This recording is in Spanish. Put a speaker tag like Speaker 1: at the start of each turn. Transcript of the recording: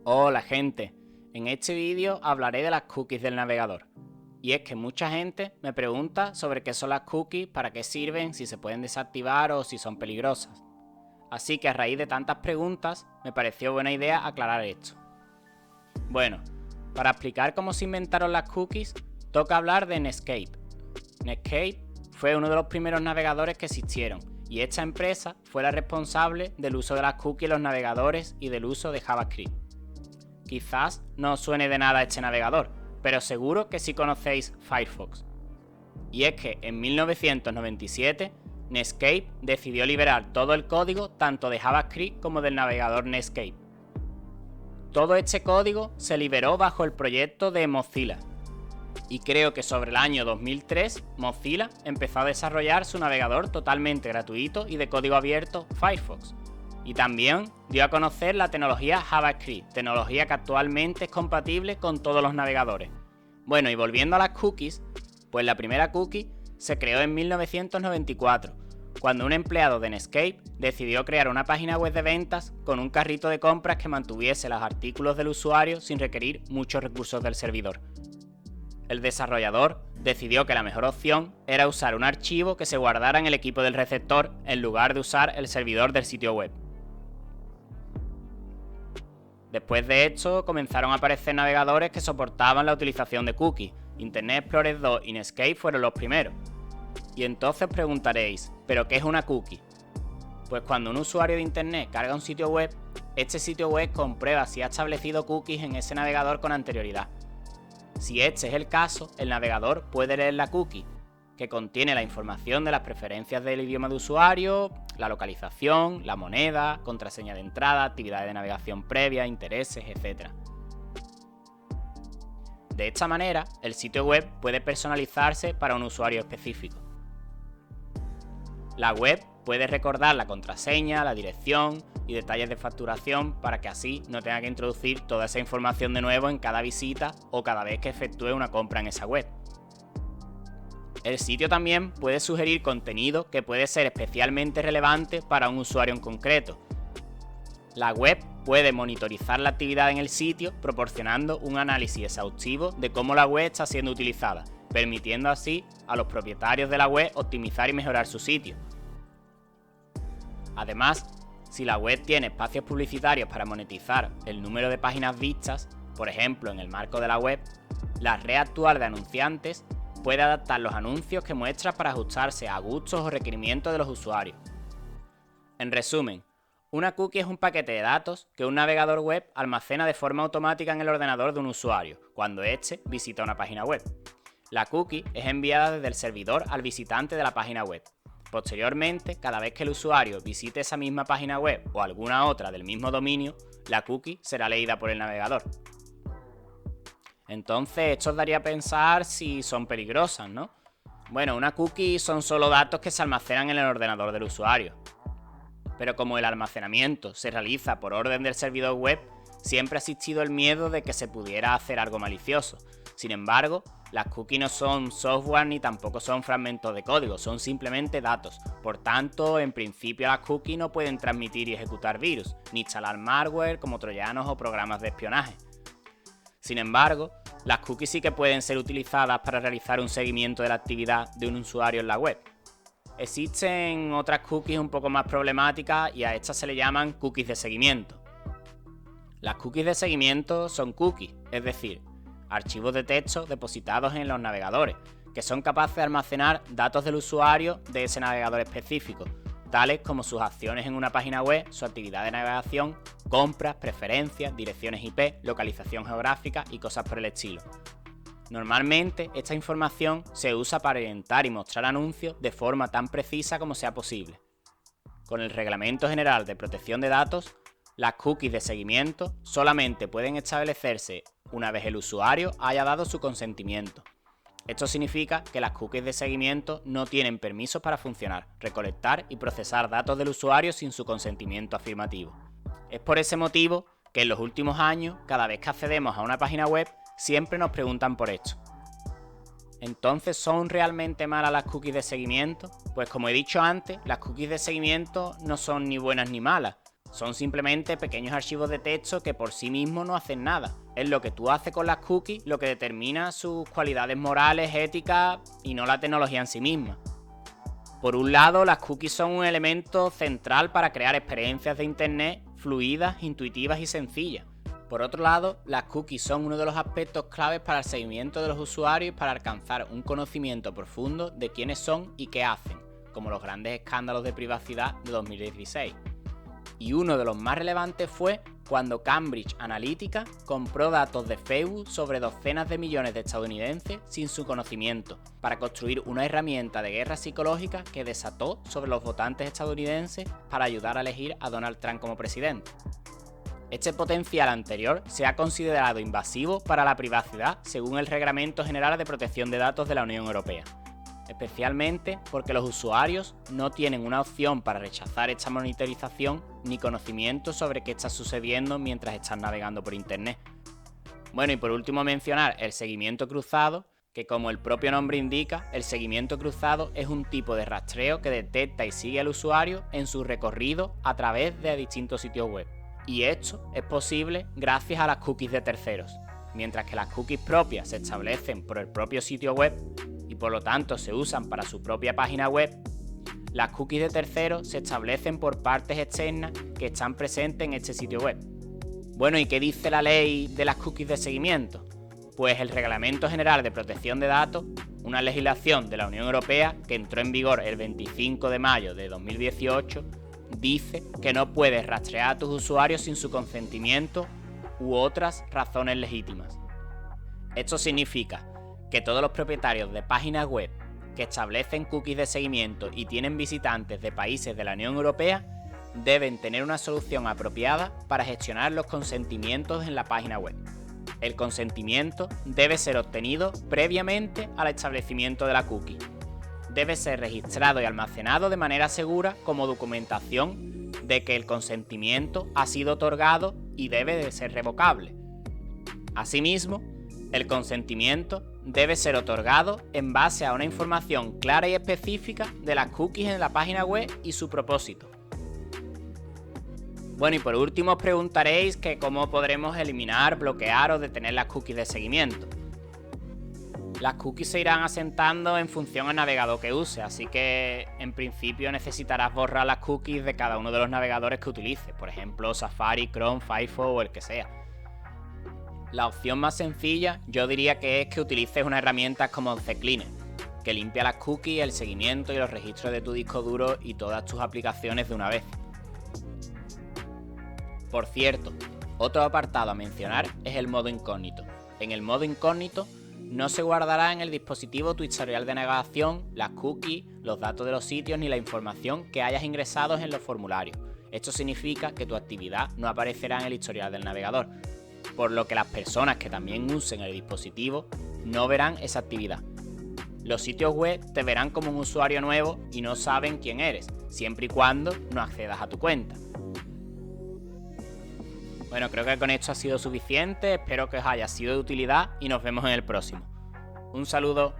Speaker 1: Hola gente, en este vídeo hablaré de las cookies del navegador. Y es que mucha gente me pregunta sobre qué son las cookies, para qué sirven, si se pueden desactivar o si son peligrosas. Así que a raíz de tantas preguntas me pareció buena idea aclarar esto. Bueno, para explicar cómo se inventaron las cookies, toca hablar de Netscape. Netscape fue uno de los primeros navegadores que existieron, y esta empresa fue la responsable del uso de las cookies en los navegadores y del uso de JavaScript. Quizás no os suene de nada este navegador, pero seguro que sí conocéis Firefox. Y es que en 1997 Netscape decidió liberar todo el código tanto de JavaScript como del navegador Netscape. Todo este código se liberó bajo el proyecto de Mozilla. Y creo que sobre el año 2003 Mozilla empezó a desarrollar su navegador totalmente gratuito y de código abierto, Firefox. Y también dio a conocer la tecnología JavaScript, tecnología que actualmente es compatible con todos los navegadores. Bueno, y volviendo a las cookies, pues la primera cookie se creó en 1994, cuando un empleado de Netscape decidió crear una página web de ventas con un carrito de compras que mantuviese los artículos del usuario sin requerir muchos recursos del servidor. El desarrollador decidió que la mejor opción era usar un archivo que se guardara en el equipo del receptor en lugar de usar el servidor del sitio web. Después de esto, comenzaron a aparecer navegadores que soportaban la utilización de cookies. Internet Explorer 2 y Netscape fueron los primeros. Y entonces preguntaréis, ¿pero qué es una cookie? Pues cuando un usuario de Internet carga un sitio web, este sitio web comprueba si ha establecido cookies en ese navegador con anterioridad. Si este es el caso, el navegador puede leer la cookie, que contiene la información de las preferencias del idioma de usuario, la localización, la moneda, contraseña de entrada, actividades de navegación previa, intereses, etc. De esta manera, el sitio web puede personalizarse para un usuario específico. La web puede recordar la contraseña, la dirección y detalles de facturación para que así no tenga que introducir toda esa información de nuevo en cada visita o cada vez que efectúe una compra en esa web. El sitio también puede sugerir contenido que puede ser especialmente relevante para un usuario en concreto. La web puede monitorizar la actividad en el sitio proporcionando un análisis exhaustivo de cómo la web está siendo utilizada, permitiendo así a los propietarios de la web optimizar y mejorar su sitio. Además, si la web tiene espacios publicitarios para monetizar el número de páginas vistas, por ejemplo en el marco de la web, la red actual de anunciantes puede adaptar los anuncios que muestra para ajustarse a gustos o requerimientos de los usuarios. En resumen, una cookie es un paquete de datos que un navegador web almacena de forma automática en el ordenador de un usuario cuando éste visita una página web. La cookie es enviada desde el servidor al visitante de la página web. Posteriormente, cada vez que el usuario visite esa misma página web o alguna otra del mismo dominio, la cookie será leída por el navegador. Entonces, esto os daría a pensar si son peligrosas, ¿no? Bueno, una cookie son solo datos que se almacenan en el ordenador del usuario. Pero como el almacenamiento se realiza por orden del servidor web, siempre ha existido el miedo de que se pudiera hacer algo malicioso. Sin embargo, las cookies no son software ni tampoco son fragmentos de código, son simplemente datos. Por tanto, en principio las cookies no pueden transmitir y ejecutar virus, ni instalar malware como troyanos o programas de espionaje. Sin embargo, las cookies sí que pueden ser utilizadas para realizar un seguimiento de la actividad de un usuario en la web. Existen otras cookies un poco más problemáticas y a estas se le llaman cookies de seguimiento. Las cookies de seguimiento son cookies, es decir, archivos de texto depositados en los navegadores, que son capaces de almacenar datos del usuario de ese navegador específico, tales como sus acciones en una página web, su actividad de navegación, compras, preferencias, direcciones IP, localización geográfica y cosas por el estilo. Normalmente, esta información se usa para orientar y mostrar anuncios de forma tan precisa como sea posible. Con el Reglamento General de Protección de Datos, las cookies de seguimiento solamente pueden establecerse una vez el usuario haya dado su consentimiento. Esto significa que las cookies de seguimiento no tienen permisos para funcionar, recolectar y procesar datos del usuario sin su consentimiento afirmativo. Es por ese motivo que en los últimos años, cada vez que accedemos a una página web, siempre nos preguntan por esto. ¿Entonces son realmente malas las cookies de seguimiento? Pues como he dicho antes, las cookies de seguimiento no son ni buenas ni malas, son simplemente pequeños archivos de texto que por sí mismos no hacen nada. Es lo que tú haces con las cookies lo que determina sus cualidades morales, éticas y no la tecnología en sí misma. Por un lado, las cookies son un elemento central para crear experiencias de Internet fluidas, intuitivas y sencillas. Por otro lado, las cookies son uno de los aspectos claves para el seguimiento de los usuarios y para alcanzar un conocimiento profundo de quiénes son y qué hacen, como los grandes escándalos de privacidad de 2016. Y uno de los más relevantes fue cuando Cambridge Analytica compró datos de Facebook sobre docenas de millones de estadounidenses sin su conocimiento, para construir una herramienta de guerra psicológica que desató sobre los votantes estadounidenses para ayudar a elegir a Donald Trump como presidente. Este potencial anterior se ha considerado invasivo para la privacidad según el Reglamento General de Protección de Datos de la Unión Europea, especialmente porque los usuarios no tienen una opción para rechazar esta monitorización ni conocimiento sobre qué está sucediendo mientras están navegando por Internet. Bueno, y por último mencionar el seguimiento cruzado, que como el propio nombre indica, el seguimiento cruzado es un tipo de rastreo que detecta y sigue al usuario en su recorrido a través de distintos sitios web. Y esto es posible gracias a las cookies de terceros. Mientras que las cookies propias se establecen por el propio sitio web y por lo tanto se usan para su propia página web, las cookies de terceros se establecen por partes externas que están presentes en este sitio web. Bueno, ¿y qué dice la ley de las cookies de seguimiento? Pues el Reglamento General de Protección de Datos, una legislación de la Unión Europea que entró en vigor el 25 de mayo de 2018, dice que no puedes rastrear a tus usuarios sin su consentimiento u otras razones legítimas. Esto significa que todos los propietarios de páginas web que establecen cookies de seguimiento y tienen visitantes de países de la Unión Europea deben tener una solución apropiada para gestionar los consentimientos en la página web. El consentimiento debe ser obtenido previamente al establecimiento de la cookie. Debe ser registrado y almacenado de manera segura como documentación de que el consentimiento ha sido otorgado y debe de ser revocable. Asimismo, el consentimiento debe ser otorgado en base a una información clara y específica de las cookies en la página web y su propósito. Bueno, y por último os preguntaréis que cómo podremos eliminar, bloquear o detener las cookies de seguimiento. Las cookies se irán asentando en función al navegador que use, así que en principio necesitarás borrar las cookies de cada uno de los navegadores que utilices, por ejemplo Safari, Chrome, Firefox o el que sea. La opción más sencilla yo diría que es que utilices una herramienta como CCleaner, que limpia las cookies, el seguimiento y los registros de tu disco duro y todas tus aplicaciones de una vez. Por cierto, otro apartado a mencionar es el modo incógnito. En el modo incógnito no se guardará en el dispositivo tu historial de navegación, las cookies, los datos de los sitios ni la información que hayas ingresado en los formularios. Esto significa que tu actividad no aparecerá en el historial del navegador, por lo que las personas que también usen el dispositivo no verán esa actividad. Los sitios web te verán como un usuario nuevo y no saben quién eres, siempre y cuando no accedas a tu cuenta. Bueno, creo que con esto ha sido suficiente, espero que os haya sido de utilidad y nos vemos en el próximo. Un saludo.